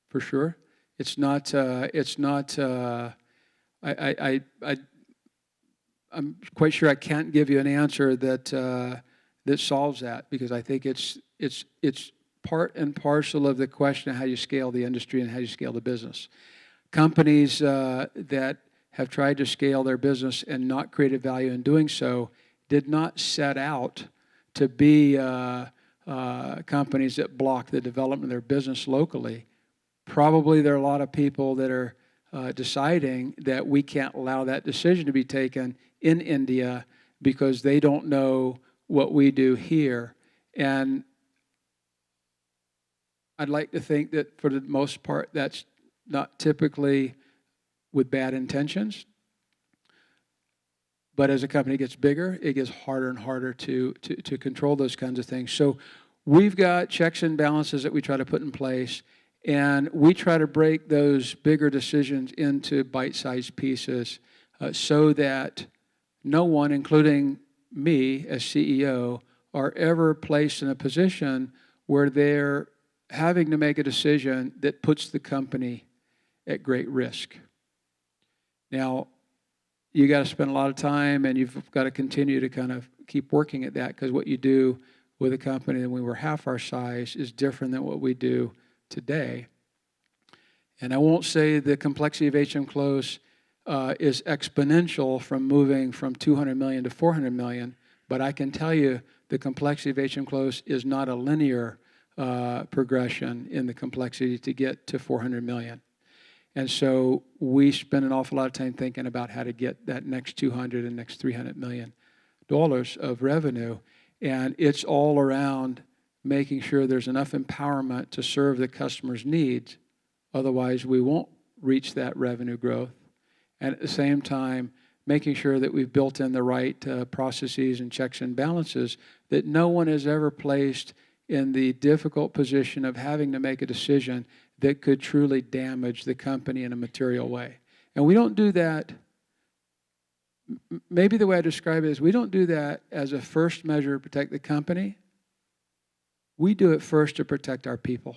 for sure. It's not. I'm quite sure I can't give you an answer that solves that, because I think it's part and parcel of the question of how you scale the industry and how you scale the business. Companies that have tried to scale their business and not created value in doing so did not set out to be companies that block the development of their business locally. Probably there are a lot of people that are deciding that we can't allow that decision to be taken in India because they don't know what we do here. And I'd like to think that for the most part that's not typically with bad intentions. But as a company gets bigger, it gets harder and harder to control those kinds of things. So we've got checks and balances that we try to put in place, and we try to break those bigger decisions into bite-sized pieces so that no one, including me as CEO, are ever placed in a position where they're having to make a decision that puts the company at great risk. Now, you got to spend a lot of time, and you've got to continue to kind of keep working at that, because what you do with a company when we were half our size is different than what we do today. And I won't say the complexity of HM.CLAUSE is exponential from moving from 200 million to 400 million, but I can tell you the complexity of HM.CLAUSE is not a linear progression in the complexity to get to 400 million. And so we spend an awful lot of time thinking about how to get that next 200 and next $300 million of revenue. And it's all around making sure there's enough empowerment to serve the customer's needs. Otherwise, we won't reach that revenue growth. And at the same time, making sure that we've built in the right processes and checks and balances, that no one is ever placed in the difficult position of having to make a decision that could truly damage the company in a material way. And we don't do that, maybe the way I describe it is, we don't do that as a first measure to protect the company. We do it first to protect our people.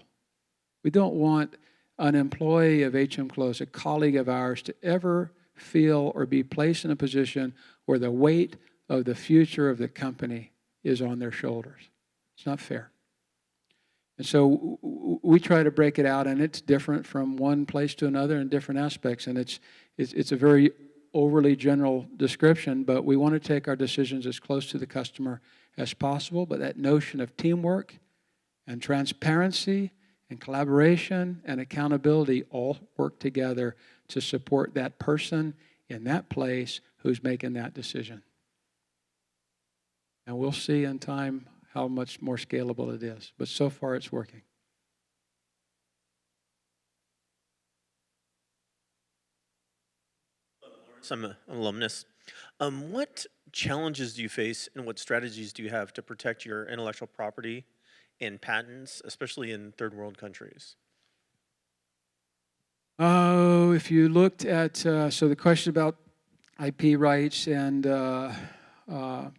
We don't want an employee of HM.CLAUSE, a colleague of ours, to ever feel or be placed in a position where the weight of the future of the company is on their shoulders. It's not fair. And so we try to break it out, and it's different from one place to another in different aspects, and it's a very overly general description, but we want to take our decisions as close to the customer as possible. But that notion of teamwork and transparency and collaboration and accountability all work together to support that person in that place who's making that decision. And we'll see in time how much more scalable it is. But so far it's working. I'm an alumnus. What challenges do you face and what strategies do you have to protect your intellectual property and patents, especially in third world countries? Oh, if you looked at, so the question about IP rights and how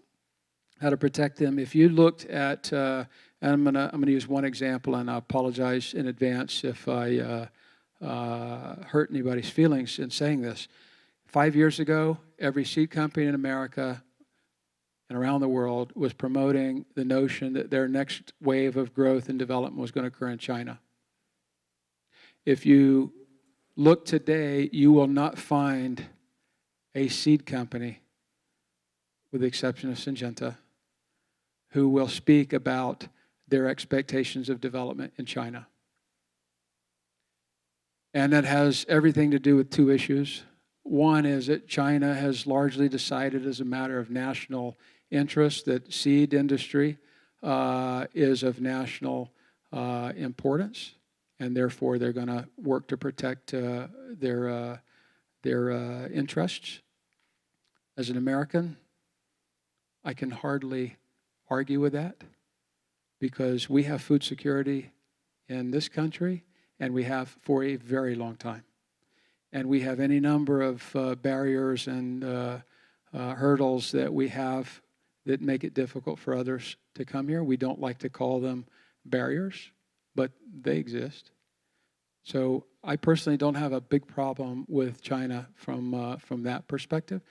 to protect them, if you looked at, and I'm gonna use one example, and I apologize in advance if I hurt anybody's feelings in saying this. 5 years ago, every seed company in America and around the world was promoting the notion that their next wave of growth and development was going to occur in China. If you look today, you will not find a seed company, with the exception of Syngenta, who will speak about their expectations of development in China. And that has everything to do with two issues. One is that China has largely decided as a matter of national interest that seed industry is of national importance, and therefore they're going to work to protect their interests. As an American, I can hardly argue with that because we have food security in this country, and we have for a very long time. And we have any number of barriers and hurdles that we have that make it difficult for others to come here. We don't like to call them barriers, but they exist. So I personally don't have a big problem with China from that perspective.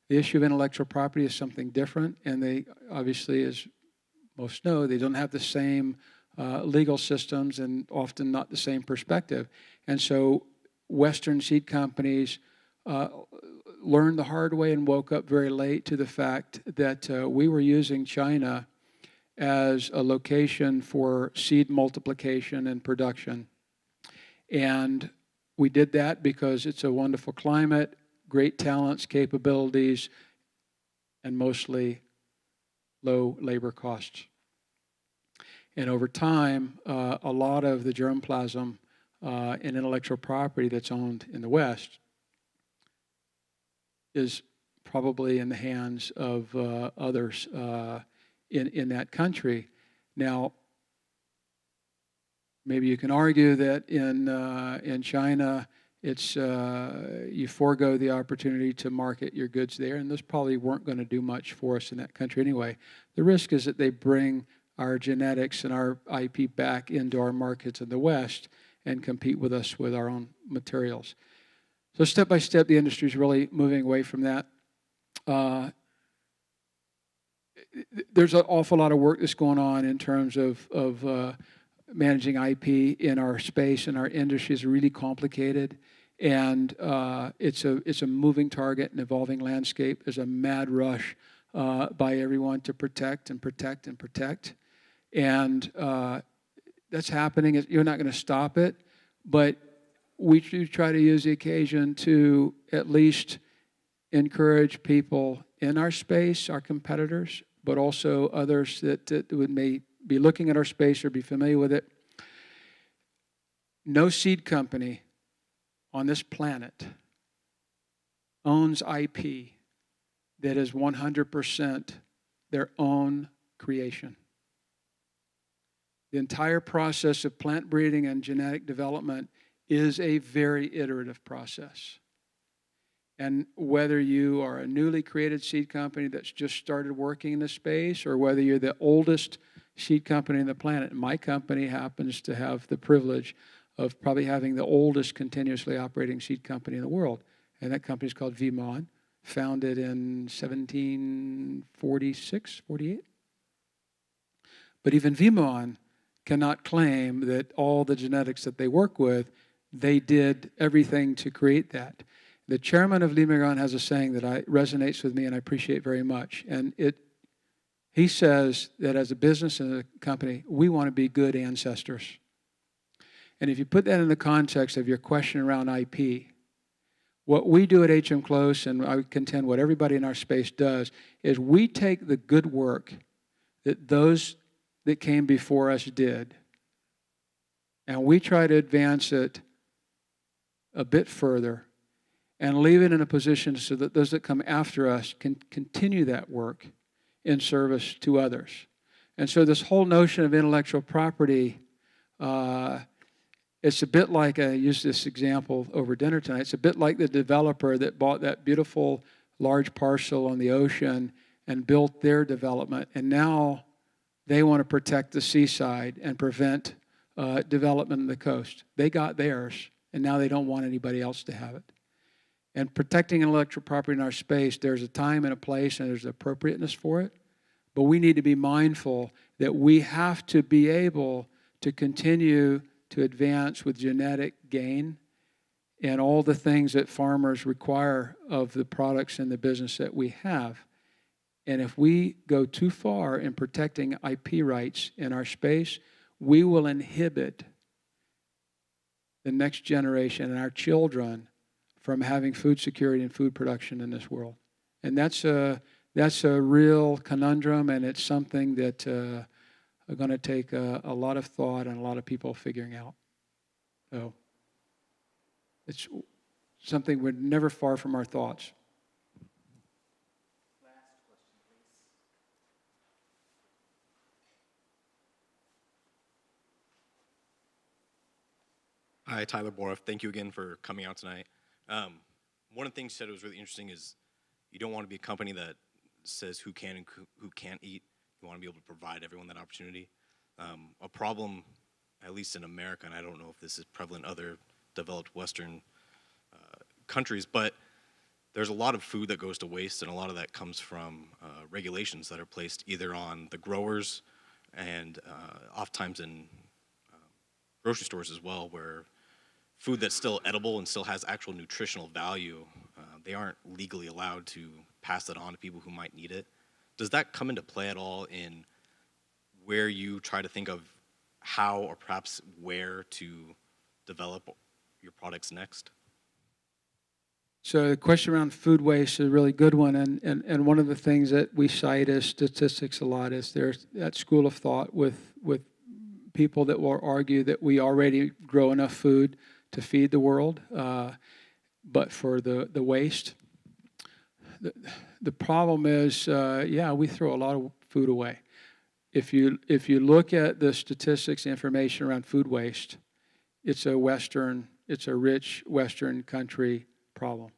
The issue of intellectual property is something different, and they obviously, as most know, they don't have the same legal systems and often not the same perspective. And so Western seed companies learned the hard way and woke up very late to the fact that we were using China as a location for seed multiplication and production. And we did that because it's a wonderful climate, great talents, capabilities, and mostly low labor costs. And over time, a lot of the germplasm and intellectual property that's owned in the West is probably in the hands of others in that country. Now, maybe you can argue that in China, it's you forego the opportunity to market your goods there, and those probably weren't going to do much for us in that country anyway. The risk is that they bring our genetics and our IP back into our markets in the West and compete with us with our own materials. So step by step, the industry is really moving away from that. There's an awful lot of work that's going on in terms of managing IP in our space, and our industry is really complicated. And it's a moving target, an evolving landscape. There's a mad rush by everyone to protect and protect and protect. And that's happening. You're not going to stop it, but we do try to use the occasion to at least encourage people in our space, our competitors, but also others that may be looking at our space or be familiar with it. No seed company on this planet owns IP that is 100% their own creation. The entire process of plant breeding and genetic development is a very iterative process. And whether you are a newly created seed company that's just started working in this space, or whether you're the oldest seed company on the planet, my company happens to have the privilege of probably having the oldest continuously operating seed company in the world. And that company is called VMON, founded in 1746, 48. But even VMON cannot claim that all the genetics that they work with, they did everything to create that. The chairman of Limegran has a saying that resonates with me and I appreciate very much. And he says that as a business and a company, we want to be good ancestors. And if you put that in the context of your question around IP, what we do at HM.CLAUSE, and I would contend what everybody in our space does, is we take the good work that those that came before us did, and we try to advance it a bit further and leave it in a position so that those that come after us can continue that work in service to others. And so this whole notion of intellectual property, it's a bit like, I used this example over dinner tonight, it's a bit like the developer that bought that beautiful large parcel on the ocean and built their development, and now they want to protect the seaside and prevent development on the coast. They got theirs, and now they don't want anybody else to have it. And protecting intellectual property in our space, there's a time and a place and there's appropriateness for it. But we need to be mindful that we have to be able to continue to advance with genetic gain and all the things that farmers require of the products in the business that we have. And if we go too far in protecting IP rights in our space, we will inhibit the next generation and our children from having food security and food production in this world. And that's a real conundrum, and it's something that are going to take a lot of thought and a lot of people figuring out. So it's something we're never far from our thoughts. Hi, Tyler Boroff. Thank you again for coming out tonight. One of the things you said was really interesting is you don't want to be a company that says who can and who can't eat. You want to be able to provide everyone that opportunity. A problem, at least in America, and I don't know if this is prevalent in other developed Western countries, but there's a lot of food that goes to waste, and a lot of that comes from regulations that are placed either on the growers and oftentimes in grocery stores as well, where food that's still edible and still has actual nutritional value, they aren't legally allowed to pass that on to people who might need it. Does that come into play at all in where you try to think of how or perhaps where to develop your products next? So the question around food waste is a really good one, and one of the things that we cite as statistics a lot is there's that school of thought with people that will argue that we already grow enough food to feed the world, but for the waste. The problem is, we throw a lot of food away. If you look at the statistics, information around food waste, it's a rich Western country problem.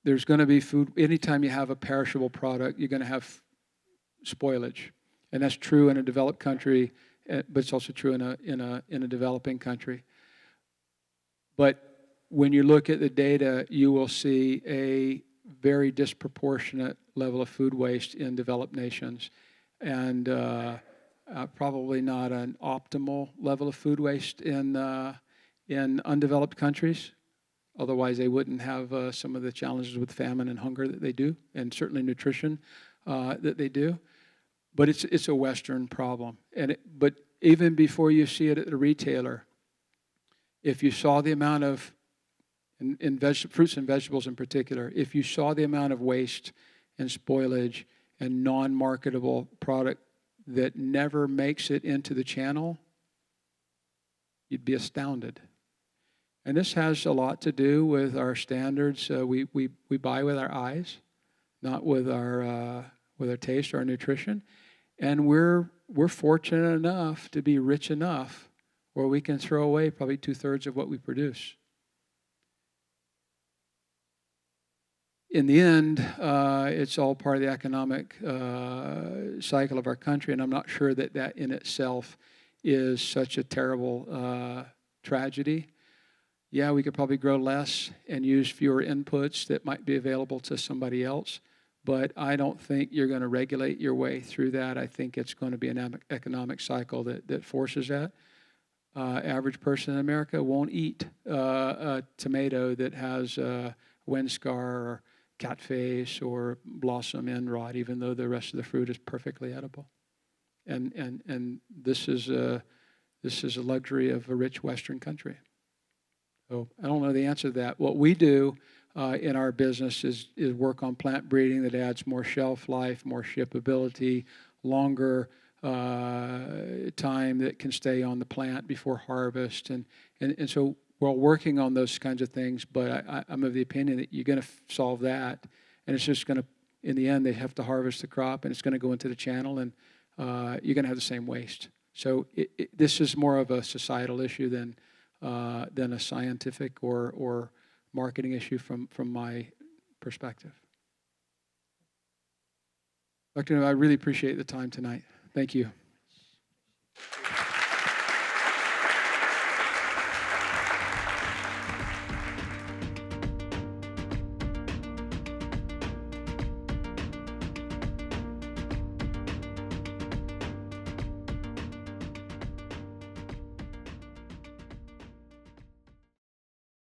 There's going to be food, anytime you have a perishable product, you're going to have spoilage. And that's true in a developed country, but it's also true in a developing country. But when you look at the data, you will see a very disproportionate level of food waste in developed nations, and probably not an optimal level of food waste in undeveloped countries. Otherwise, they wouldn't have some of the challenges with famine and hunger that they do, and certainly nutrition that they do. But it's a Western problem. But even before you see it at the retailer, if you saw the amount of, in fruits and vegetables in particular, if you saw the amount of waste and spoilage and non-marketable product that never makes it into the channel, you'd be astounded. And this has a lot to do with our standards. We buy with our eyes, not with our taste or our nutrition. And we're fortunate enough to be rich enough where we can throw away probably 2/3 of what we produce. In the end, it's all part of the economic cycle of our country, and I'm not sure that in itself is such a terrible tragedy. Yeah, we could probably grow less and use fewer inputs that might be available to somebody else, but I don't think you're going to regulate your way through that. I think it's going to be an economic cycle that forces that. Average person in America won't eat a tomato that has wind scar or cat face or blossom end rot, even though the rest of the fruit is perfectly edible. And this is a luxury of a rich Western country. So I don't know the answer to that. What we do in our business is work on plant breeding that adds more shelf life, more shippability, longer time that can stay on the plant before harvest. And so we're all working on those kinds of things, but I'm of the opinion that you're going to solve that, and it's just going to, in the end, they have to harvest the crop, and it's going to go into the channel, and you're going to have the same waste. So this is more of a societal issue than a scientific or marketing issue from my perspective. Dr. I really appreciate the time tonight. Thank you.